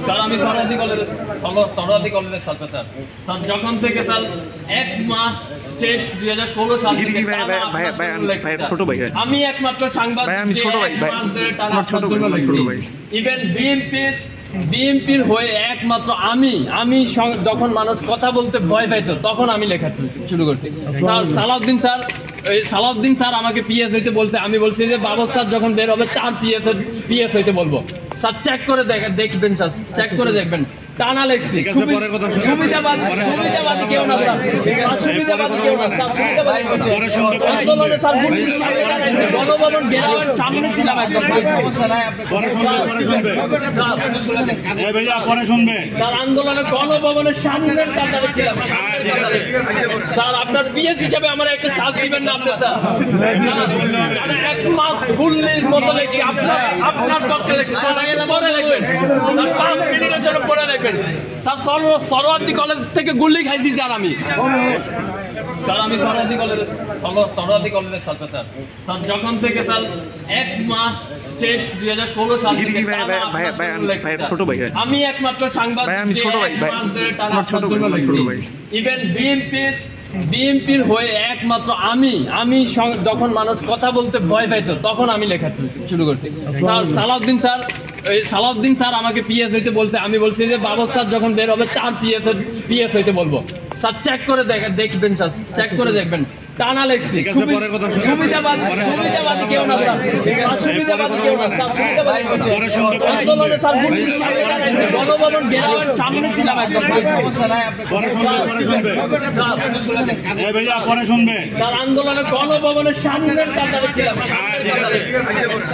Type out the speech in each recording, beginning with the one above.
Sir আমি সরোয়ার্দী কলেজের ছাত্র স্যার। স্যার যখন থেকে স্যার 1 মাস শেষ 2016 সাল থেকে ছোট ভাই আমি একমাত্র সাংবাদিক, আমি ছোট ভাই ইভেন বিএনপির হয়ে একমাত্র আমি যখন মানুষ কথা বলতে ভয় পাইতো তখন আমি লেখা শুরু করছি। স্যার সালাউদ্দিন স্যার আমাকে পিএস হইতে বলছে, আমি বলছি যে বাবর স্যার যখন বের হবে তার পিএস হইতে বলবো। স্যার চেক করে দেখবেন, স্যার চেক করে দেখবেন, টানা লেখছি। সুবিধাবাদী কেউ না স্যার, সুবিধাবাদী কেউ না স্যার, আন্দোলনে স্যার গণভবন ঘেরাওয়ের সামনে ছিলাম একদম। স্যার আন্দোলনে গণভবনের সামনের কাতারে ছিলাম স্যার। আপনার পিএস হিসাবে আমার একটা চার্জ দিবেন না আপনি স্যার? 1 মাস গুল্লির মতো লেখি, আপনার পক্ষে লেখি, পরে লিখবেন, 5 মিনিটের জন্য পরে লিখবেন। স্যার সরোয়ার্দী কলেজ থেকে গুল্লি খাইছি স্যার আমি। স্যার আমি সরোয়ার্দী কলেজের ছাত্র স্যার। স্যার যখন থেকে স্যার 1 মাস শেষ 2016 সাল থেকে ছোট ভাই আমি একমাত্র সাংবাদিক, ইভেন বিএনপির হয়ে একমাত্র আমি যখন মানুষ কথা বলতে ভয় পাইতো তখন আমি লেখা শুরু করছি। স্যার সালাউদ্দিন স্যার আমাকে পিএস হইতে বলছে, আমি বলছি যে বাবর স্যার যখন বের হবে তার পিএস হইতে বলবো। স্যার চেক করে দেখবেন, স্যার চেক করে দেখবেন, টানা লেখছি। সুবিধাবাদী কেউ না স্যার, সুবিধাবাদী কেউ না স্যার, আন্দোলনে স্যার গণভবন ঘেরাওয়ের সামনে ছিলাম একদম। স্যার আন্দোলনে গণভবনের সামনের কাতারে ছিলাম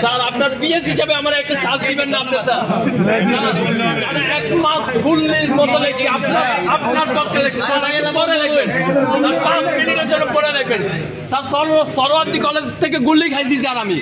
স্যার। আপনার পিএস হিসাবে আমার একটা চার্জ দিবেন না আপনি স্যার? 1 মাস গুল্লির মতো লেখি, আপনার পক্ষে লেখি, পরে লিখবেন, 5 মিনিটের জন্য পরে লিখবেন। স্যার সরোয়ার্দী কলেজ থেকে গুল্লি খাইছি স্যার আমি।